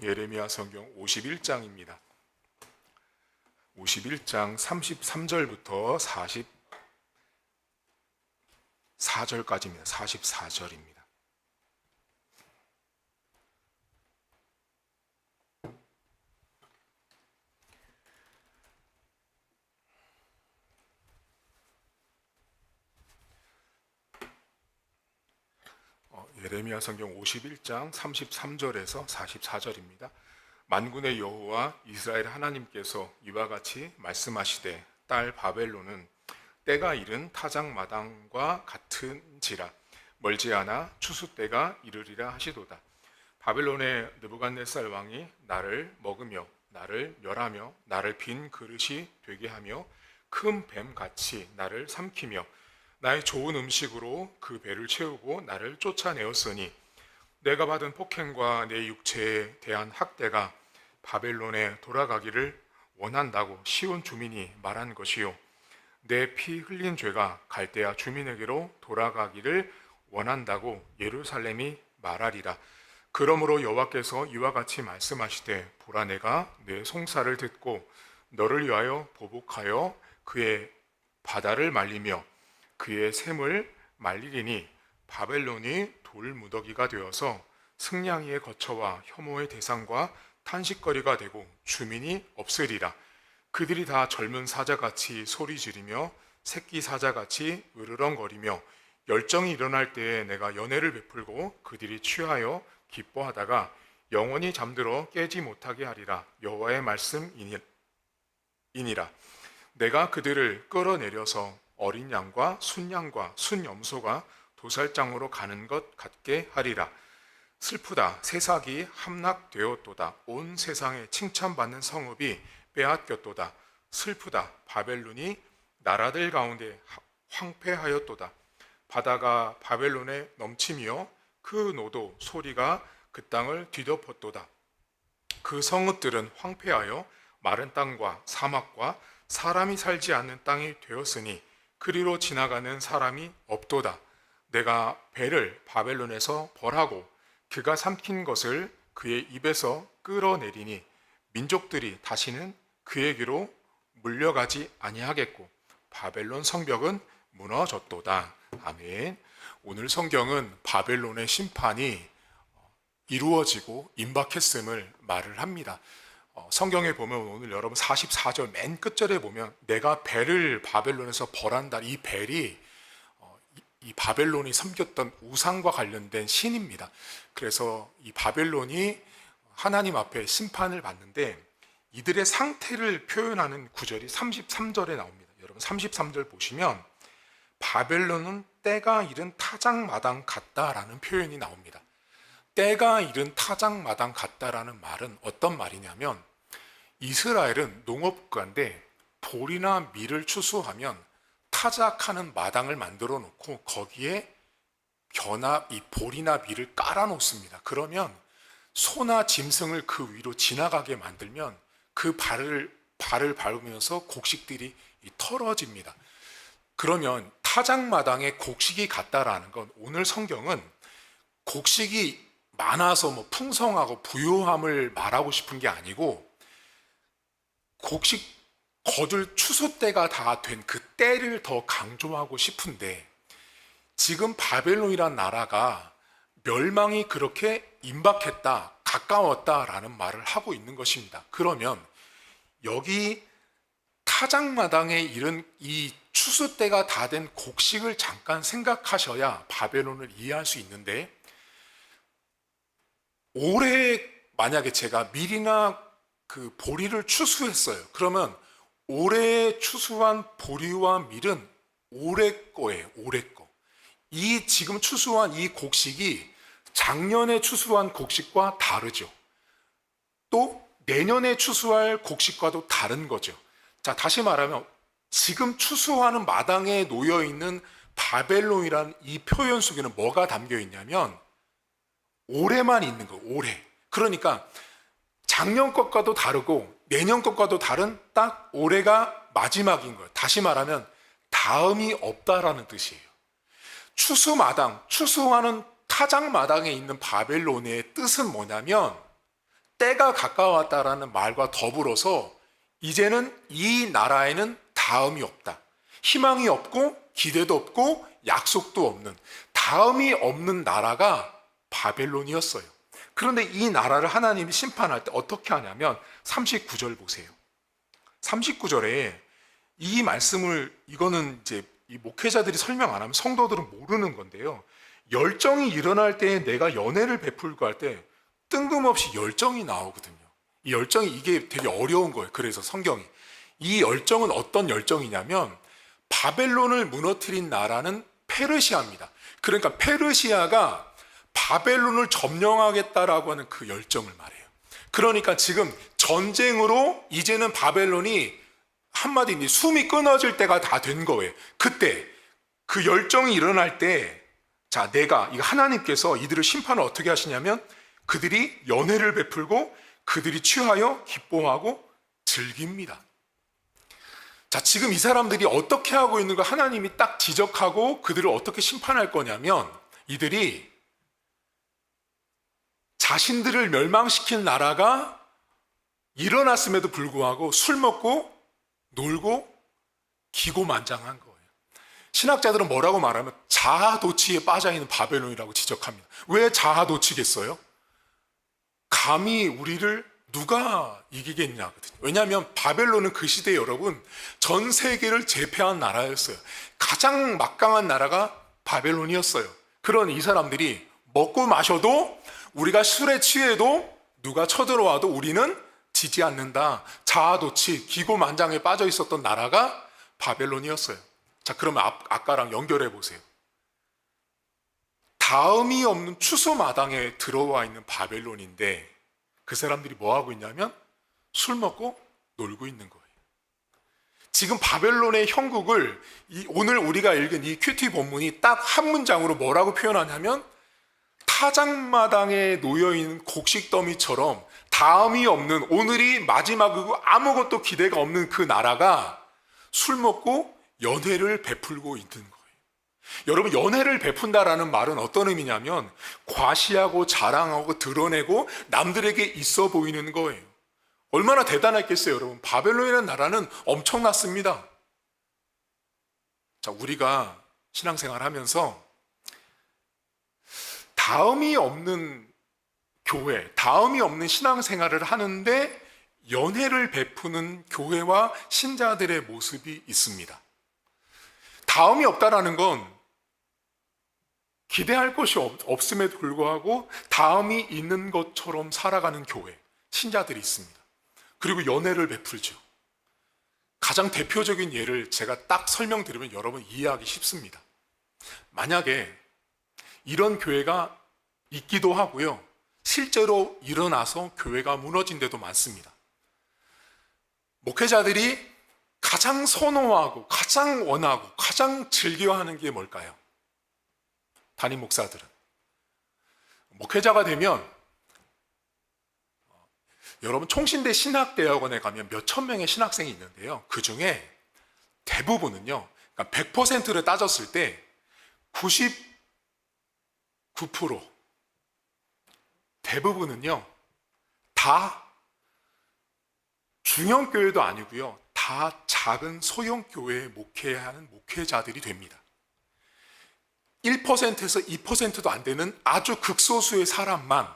예레미야 성경 51장입니다. 51장 33절부터 44절까지입니다. 44절입니다. 예레미야 성경 51장 33절에서 44절입니다. 만군의 여호와 이스라엘 하나님께서 이와 같이 말씀하시되 딸 바벨론은 때가 이른 타작마당과 같은지라 멀지 않아 추수 때가 이르리라 하시도다. 바벨론의 느부갓네살 왕이 나를 먹으며 나를 멸하며 나를 빈 그릇이 되게 하며 큰 뱀같이 나를 삼키며 나의 좋은 음식으로 그 배를 채우고 나를 쫓아내었으니 내가 받은 폭행과 내 육체에 대한 학대가 바벨론에 돌아가기를 원한다고 시온 주민이 말한 것이요 내 피 흘린 죄가 갈대아 주민에게로 돌아가기를 원한다고 예루살렘이 말하리라. 그러므로 여호와께서 이와 같이 말씀하시되 보라 내가 내 송사를 듣고 너를 위하여 보복하여 그의 바다를 말리며 그의 샘을 말리리니 바벨론이 돌무더기가 되어서 승냥이의 거처와 혐오의 대상과 탄식거리가 되고 주민이 없으리라. 그들이 다 젊은 사자같이 소리 지르며 새끼 사자같이 으르렁거리며 열정이 일어날 때에 내가 연회를 베풀고 그들이 취하여 기뻐하다가 영원히 잠들어 깨지 못하게 하리라. 여호와의 말씀이니라. 내가 그들을 끌어내려서 어린 양과 순양과 순염소가 도살장으로 가는 것 같게 하리라. 슬프다. 새싹이 함락되었도다. 온 세상에 칭찬받는 성읍이 빼앗겼도다. 슬프다. 바벨론이 나라들 가운데 황폐하였도다. 바다가 바벨론에 넘치며 그 노도 소리가 그 땅을 뒤덮었도다. 그 성읍들은 황폐하여 마른 땅과 사막과 사람이 살지 않는 땅이 되었으니 그리로 지나가는 사람이 없도다. 내가 배를 바벨론에서 벌하고 그가 삼킨 것을 그의 입에서 끌어내리니 민족들이 다시는 그에게로 물려가지 아니하겠고 바벨론 성벽은 무너졌도다. 아멘. 오늘 성경은 바벨론의 심판이 이루어지고 임박했음을 말을 합니다. 성경에 보면 오늘 여러분 44절 맨 끝절에 보면 내가 벨을 바벨론에서 벌한다. 이 벨이 이 바벨론이 섬겼던 우상과 관련된 신입니다. 그래서 이 바벨론이 하나님 앞에 심판을 받는데 이들의 상태를 표현하는 구절이 33절에 나옵니다. 여러분 33절 보시면 바벨론은 때가 이른 타작마당 같다라는 표현이 나옵니다. 때가 이른 타작마당 같다라는 말은 어떤 말이냐면 이스라엘은 농업국가인데 보리나 밀을 추수하면 타작하는 마당을 만들어 놓고 거기에 벼나 이 보리나 밀을 깔아 놓습니다. 그러면 소나 짐승을 그 위로 지나가게 만들면 그 발을 밟으면서 곡식들이 털어집니다. 그러면 타작마당에 곡식이 같다라는 건 오늘 성경은 곡식이 많아서 풍성하고 부요함을 말하고 싶은 게 아니고 곡식 거둘 추수 때가 다 된 그 때를 더 강조하고 싶은데 지금 바벨론이란 나라가 멸망이 그렇게 임박했다, 가까웠다라는 말을 하고 있는 것입니다. 그러면 여기 타작마당에 이른 이 추수 때가 다 된 곡식을 잠깐 생각하셔야 바벨론을 이해할 수 있는데 올해 만약에 제가 밀이나 그 보리를 추수했어요. 그러면 올해 추수한 보리와 밀은 올해 거예요. 올해 거. 이 지금 추수한 이 곡식이 작년에 추수한 곡식과 다르죠. 또 내년에 추수할 곡식과도 다른 거죠. 자, 다시 말하면 지금 추수하는 마당에 놓여 있는 바벨론이라는 이 표현 속에는 뭐가 담겨 있냐면 올해만 있는 거예요. 올해. 그러니까 작년 것과도 다르고 내년 것과도 다른 딱 올해가 마지막인 거예요. 다시 말하면 다음이 없다라는 뜻이에요. 추수마당, 추수하는 타작마당에 있는 바벨론의 뜻은 뭐냐면 때가 가까웠다라는 말과 더불어서 이제는 이 나라에는 다음이 없다. 희망이 없고 기대도 없고 약속도 없는, 다음이 없는 나라가 바벨론이었어요. 그런데 이 나라를 하나님이 심판할 때 어떻게 하냐면 39절 보세요. 39절에 이 말씀을, 이거는 이제 이 목회자들이 설명 안 하면 성도들은 모르는 건데요. 열정이 일어날 때 내가 연애를 베풀고 할 때 뜬금없이 열정이 나오거든요. 이 열정이, 이게 되게 어려운 거예요. 그래서 성경이. 이 열정은 어떤 열정이냐면 바벨론을 무너뜨린 나라는 페르시아입니다. 그러니까 페르시아가 바벨론을 점령하겠다라고 하는 그 열정을 말해요. 그러니까 지금 전쟁으로 이제는 바벨론이 한마디 숨이 끊어질 때가 다 된 거예요. 그때 그 열정이 일어날 때, 자, 내가, 이거 하나님께서 이들을 심판을 어떻게 하시냐면 그들이 연회를 베풀고 그들이 취하여 기뻐하고 즐깁니다. 자, 지금 이 사람들이 어떻게 하고 있는 거 하나님이 딱 지적하고 그들을 어떻게 심판할 거냐면, 이들이 자신들을 멸망시킨 나라가 일어났음에도 불구하고 술 먹고 놀고 기고만장한 거예요. 신학자들은 뭐라고 말하면 자아도취에 빠져있는 바벨론이라고 지적합니다. 왜 자아도취겠어요? 감히 우리를 누가 이기겠냐거든요. 왜냐하면 바벨론은 그 시대에 여러분 전 세계를 제패한 나라였어요. 가장 막강한 나라가 바벨론이었어요. 그런 이 사람들이 먹고 마셔도, 우리가 술에 취해도, 누가 쳐들어와도 우리는 지지 않는다. 자아도취, 기고만장에 빠져 있었던 나라가 바벨론이었어요. 자, 그러면 아까랑 연결해 보세요. 다음이 없는 추수마당에 들어와 있는 바벨론인데 그 사람들이 뭐 하고 있냐면 술 먹고 놀고 있는 거예요. 지금 바벨론의 형국을 오늘 우리가 읽은 이 큐티 본문이 딱 한 문장으로 뭐라고 표현하냐면 타작마당에 놓여있는 곡식더미처럼 다음이 없는, 오늘이 마지막이고 아무것도 기대가 없는 그 나라가 술 먹고 연회를 베풀고 있는 거예요. 여러분, 연회를 베푼다라는 말은 어떤 의미냐면 과시하고 자랑하고 드러내고 남들에게 있어 보이는 거예요. 얼마나 대단했겠어요, 여러분. 바벨론이라는 나라는 엄청났습니다. 자, 우리가 신앙생활 하면서 다음이 없는 교회, 다음이 없는 신앙생활을 하는데 연회를 베푸는 교회와 신자들의 모습이 있습니다. 다음이 없다라는 건 기대할 것이 없음에도 불구하고 다음이 있는 것처럼 살아가는 교회, 신자들이 있습니다. 그리고 연회를 베풀죠. 가장 대표적인 예를 제가 딱 설명드리면 여러분 이해하기 쉽습니다. 만약에 이런 교회가 있기도 하고요, 실제로 일어나서 교회가 무너진 데도 많습니다. 목회자들이 가장 선호하고 가장 원하고 가장 즐겨하는 게 뭘까요? 담임 목사들은 목회자가 되면, 여러분 총신대 신학대학원에 가면 몇천 명의 신학생이 있는데요, 그 중에 대부분은요, 그러니까 100%를 따졌을 때 99%, 대부분은요 다 중형교회도 아니고요, 다 작은 소형교회에 목회하는 목회자들이 됩니다. 1%에서 2%도 안 되는 아주 극소수의 사람만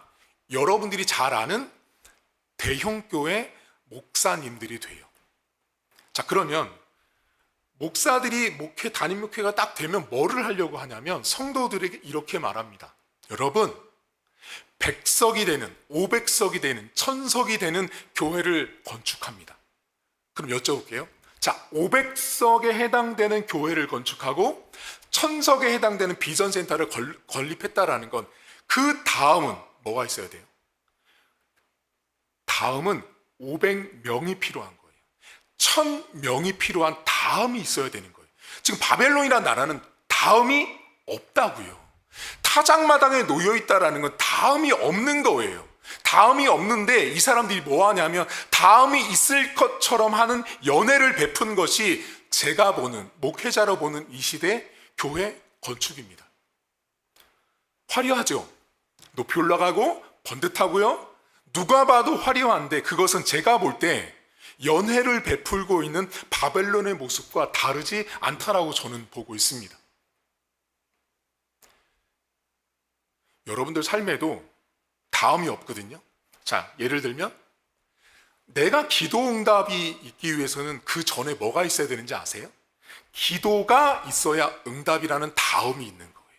여러분들이 잘 아는 대형교회 목사님들이 돼요. 자, 그러면 목사들이 담임 목회가 딱 되면 뭐를 하려고 하냐면 성도들에게 이렇게 말합니다. 여러분, 100석이 되는, 500석이 되는, 1000석이 되는 교회를 건축합니다. 그럼 여쭤볼게요. 자, 500석에 해당되는 교회를 건축하고 1000석에 해당되는 비전센터를 건립했다라는 건 그 다음은 뭐가 있어야 돼요? 다음은 500명이 필요한 거예요. 1000명이 필요한 다음이 있어야 되는 거예요. 지금 바벨론이라는 나라는 다음이 없다고요. 타작마당에 놓여있다라는 건 다음이 없는 거예요. 다음이 없는데 이 사람들이 뭐 하냐면 다음이 있을 것처럼 하는 연회를 베푼 것이 제가 보는, 목회자로 보는 이 시대 교회 건축입니다. 화려하죠? 높이 올라가고 번듯하고요, 누가 봐도 화려한데 그것은 제가 볼 때 연회를 베풀고 있는 바벨론의 모습과 다르지 않다라고 저는 보고 있습니다. 여러분들 삶에도 다음이 없거든요. 자, 예를 들면 내가 기도 응답이 있기 위해서는 그 전에 뭐가 있어야 되는지 아세요? 기도가 있어야 응답이라는 다음이 있는 거예요.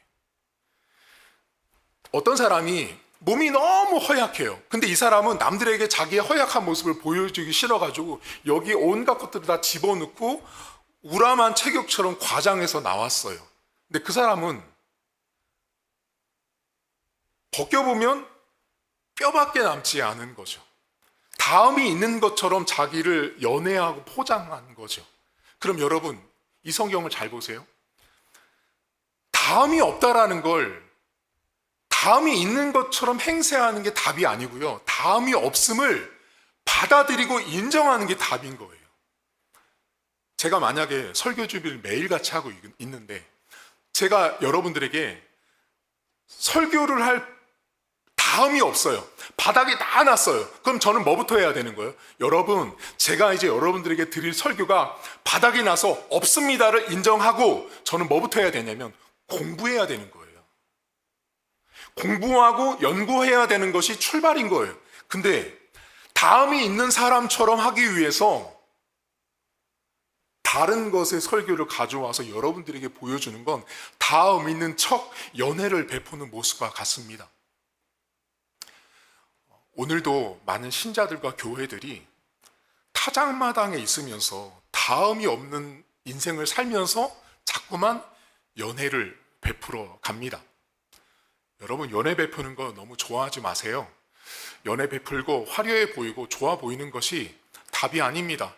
어떤 사람이 몸이 너무 허약해요. 근데 이 사람은 남들에게 자기의 허약한 모습을 보여주기 싫어가지고 여기 온갖 것들을 다 집어넣고 우람한 체격처럼 과장해서 나왔어요. 근데 그 사람은 벗겨보면 뼈밖에 남지 않은 거죠. 다음이 있는 것처럼 자기를 연애하고 포장한 거죠. 그럼 여러분, 이 성경을 잘 보세요. 다음이 없다라는 걸 다음이 있는 것처럼 행세하는 게 답이 아니고요. 다음이 없음을 받아들이고 인정하는 게 답인 거예요. 제가 만약에 설교 준비를 매일같이 하고 있는데 제가 여러분들에게 설교를 할 다음이 없어요. 바닥이 다 났어요. 그럼 저는 뭐부터 해야 되는 거예요? 여러분, 제가 이제 여러분들에게 드릴 설교가 바닥이 나서 없습니다를 인정하고 저는 뭐부터 해야 되냐면 공부해야 되는 거예요. 공부하고 연구해야 되는 것이 출발인 거예요. 근데 다음이 있는 사람처럼 하기 위해서 다른 것의 설교를 가져와서 여러분들에게 보여주는 건 다음 있는 척 연애를 베푸는 모습과 같습니다. 오늘도 많은 신자들과 교회들이 타작마당에 있으면서 다음이 없는 인생을 살면서 자꾸만 연애를 베풀어 갑니다. 여러분, 연애 베푸는 거 너무 좋아하지 마세요. 연애 베풀고 화려해 보이고 좋아 보이는 것이 답이 아닙니다.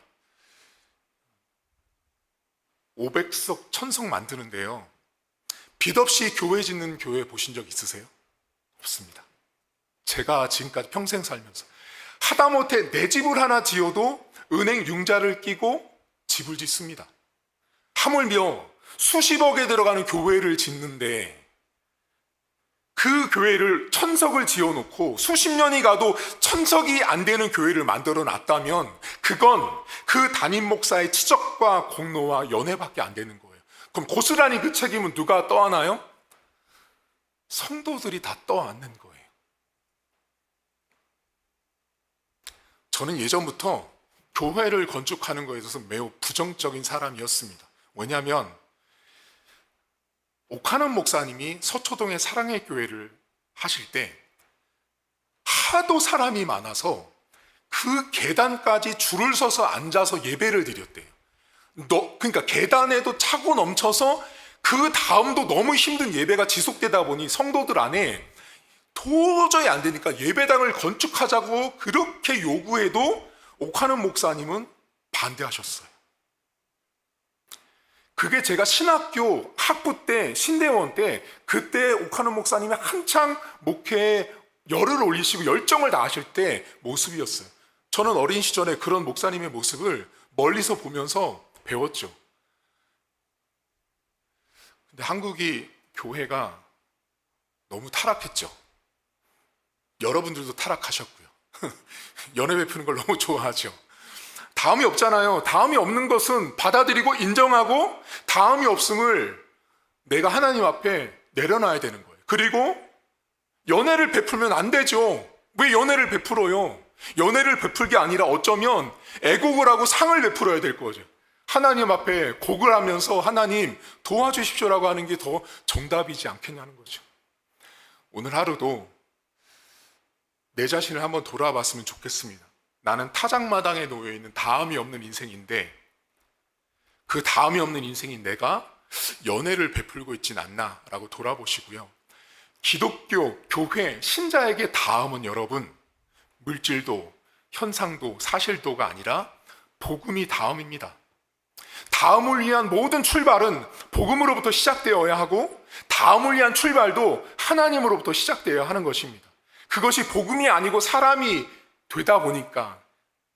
500석, 1000석 만드는데요. 빚 없이 교회 짓는 교회 보신 적 있으세요? 없습니다. 제가 지금까지 평생 살면서 하다못해 내 집을 하나 지어도 은행 융자를 끼고 집을 짓습니다. 하물며 수십억에 들어가는 교회를 짓는데 그 교회를 1000석을 지어놓고 수십 년이 가도 1000석이 안 되는 교회를 만들어 놨다면 그건 그 담임 목사의 치적과 공로와 연애밖에 안 되는 거예요. 그럼 고스란히 그 책임은 누가 떠안아요? 성도들이 다 떠안는 거예요. 저는 예전부터 교회를 건축하는 것에 있어서 매우 부정적인 사람이었습니다. 왜냐하면 오카넌 목사님이 서초동의 사랑의 교회를 하실 때 하도 사람이 많아서 그 계단까지 줄을 서서 앉아서 예배를 드렸대요. 그러니까 계단에도 차고 넘쳐서 그 다음도 너무 힘든 예배가 지속되다 보니 성도들 안에 도저히 안 되니까 예배당을 건축하자고 그렇게 요구해도 오카넌 목사님은 반대하셨어요. 그게 제가 신학교 학부 때, 신대원 때, 그때 오카넌 목사님이 한창 목회에 열을 올리시고 열정을 다하실 때 모습이었어요. 저는 어린 시절에 그런 목사님의 모습을 멀리서 보면서 배웠죠. 근데 한국이 교회가 너무 타락했죠. 여러분들도 타락하셨고요. 연애 베푸는 걸 너무 좋아하죠. 다음이 없잖아요. 다음이 없는 것은 받아들이고 인정하고 다음이 없음을 내가 하나님 앞에 내려놔야 되는 거예요. 그리고 연애를 베풀면 안 되죠. 왜 연애를 베풀어요? 연애를 베풀 게 아니라 어쩌면 애곡을 하고 상을 베풀어야 될 거죠. 하나님 앞에 곡을 하면서 하나님 도와주십시오라고 하는 게 더 정답이지 않겠냐는 거죠. 오늘 하루도 내 자신을 한번 돌아봤으면 좋겠습니다. 나는 타작마당에 놓여있는 다음이 없는 인생인데 그 다음이 없는 인생인 내가 연애를 베풀고 있진 않나 라고 돌아보시고요. 기독교, 교회, 신자에게 다음은 여러분 물질도, 현상도, 사실도가 아니라 복음이 다음입니다. 다음을 위한 모든 출발은 복음으로부터 시작되어야 하고 다음을 위한 출발도 하나님으로부터 시작되어야 하는 것입니다. 그것이 복음이 아니고 사람이 되다 보니까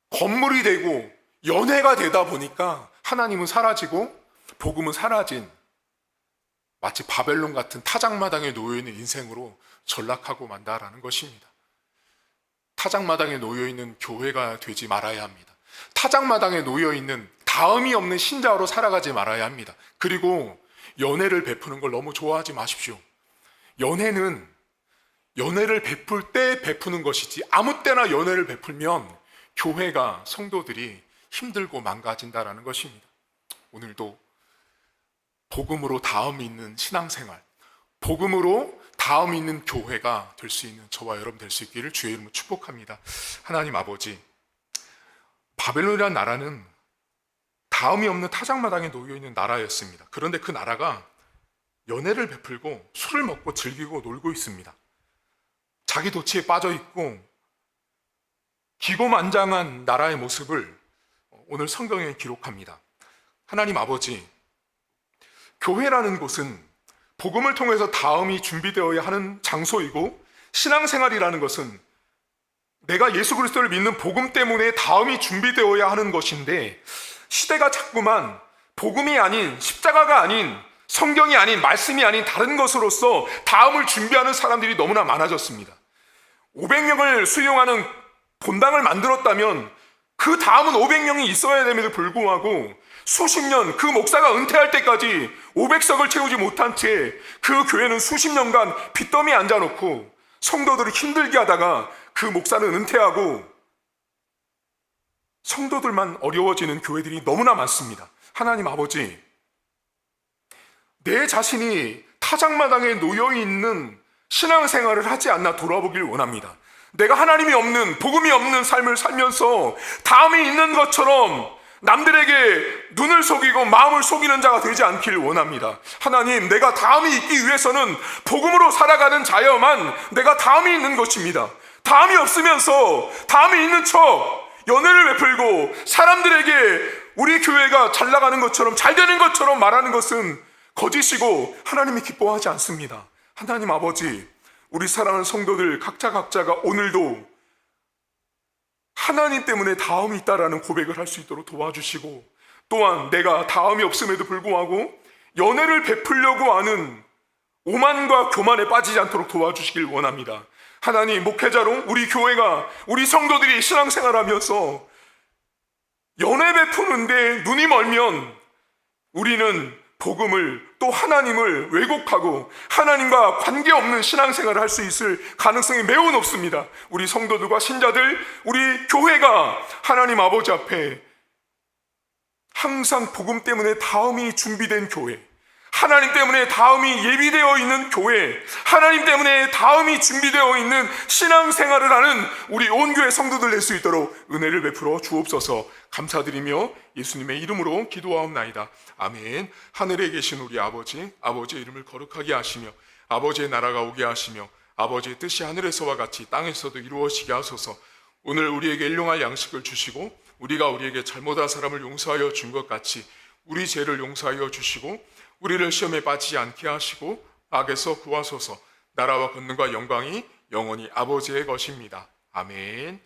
건물이 되고 연회가 되다 보니까 하나님은 사라지고 복음은 사라진 마치 바벨론 같은 타작마당에 놓여있는 인생으로 전락하고 만다라는 것입니다. 타작마당에 놓여 있는 교회가 되지 말아야 합니다. 타작마당에 놓여 있는 다음이 없는 신자로 살아가지 말아야 합니다. 그리고 연애를 베푸는 걸 너무 좋아하지 마십시오. 연애는 연애를 베풀 때 베푸는 것이지 아무 때나 연애를 베풀면 교회가 성도들이 힘들고 망가진다라는 것입니다. 오늘도 복음으로 다음 있는 신앙생활, 복음으로 다음 있는 교회가 될 수 있는 저와 여러분 될 수 있기를 주의 이름으로 축복합니다. 하나님 아버지, 바벨론이라는 나라는 다음이 없는 타작마당에 놓여 있는 나라였습니다. 그런데 그 나라가 연애를 베풀고 술을 먹고 즐기고 놀고 있습니다. 자기 도취에 빠져 있고 기고만장한 나라의 모습을 오늘 성경에 기록합니다. 하나님 아버지, 교회라는 곳은 복음을 통해서 다음이 준비되어야 하는 장소이고 신앙생활이라는 것은 내가 예수 그리스도를 믿는 복음 때문에 다음이 준비되어야 하는 것인데 시대가 자꾸만 복음이 아닌 십자가가 아닌 성경이 아닌 말씀이 아닌 다른 것으로서 다음을 준비하는 사람들이 너무나 많아졌습니다. 500명을 수용하는 본당을 만들었다면 그 다음은 500명이 있어야 됨에도 불구하고 수십 년 그 목사가 은퇴할 때까지 500석을 채우지 못한 채 그 교회는 수십 년간 빚더미에 앉아놓고 성도들을 힘들게 하다가 그 목사는 은퇴하고 성도들만 어려워지는 교회들이 너무나 많습니다. 하나님 아버지, 내 자신이 타작마당에 놓여있는 신앙생활을 하지 않나 돌아보길 원합니다. 내가 하나님이 없는, 복음이 없는 삶을 살면서 다음이 있는 것처럼 남들에게 눈을 속이고 마음을 속이는 자가 되지 않길 원합니다. 하나님, 내가 다음이 있기 위해서는 복음으로 살아가는 자여만 내가 다음이 있는 것입니다. 다음이 없으면서 다음이 있는 척 연애를 베풀고 사람들에게 우리 교회가 잘 나가는 것처럼 잘 되는 것처럼 말하는 것은 거짓이고 하나님이 기뻐하지 않습니다. 하나님 아버지, 우리 사랑하는 성도들 각자가 오늘도 하나님 때문에 다음이 있다라는 고백을 할 수 있도록 도와주시고, 또한 내가 다음이 없음에도 불구하고 연애를 베풀려고 하는 오만과 교만에 빠지지 않도록 도와주시길 원합니다. 하나님, 목회자로 우리 교회가, 우리 성도들이 신앙생활하면서 연애 베푸는데 눈이 멀면 우리는 복음을 또 하나님을 왜곡하고 하나님과 관계없는 신앙생활을 할 수 있을 가능성이 매우 높습니다. 우리 성도들과 신자들, 우리 교회가 하나님 아버지 앞에 항상 복음 때문에 다음이 준비된 교회, 하나님 때문에 다음이 예비되어 있는 교회, 하나님 때문에 다음이 준비되어 있는 신앙생활을 하는 우리 온 교회 성도들 될 수 있도록 은혜를 베풀어 주옵소서. 감사드리며 예수님의 이름으로 기도하옵나이다. 아멘. 하늘에 계신 우리 아버지, 아버지의 이름을 거룩하게 하시며 아버지의 나라가 오게 하시며 아버지의 뜻이 하늘에서와 같이 땅에서도 이루어지게 하소서. 오늘 우리에게 일용할 양식을 주시고 우리가 우리에게 잘못한 사람을 용서하여 준 것 같이 우리 죄를 용서하여 주시고 우리를 시험에 빠지지 않게 하시고 악에서 구하소서. 나라와 권능과 영광이 영원히 아버지의 것입니다. 아멘.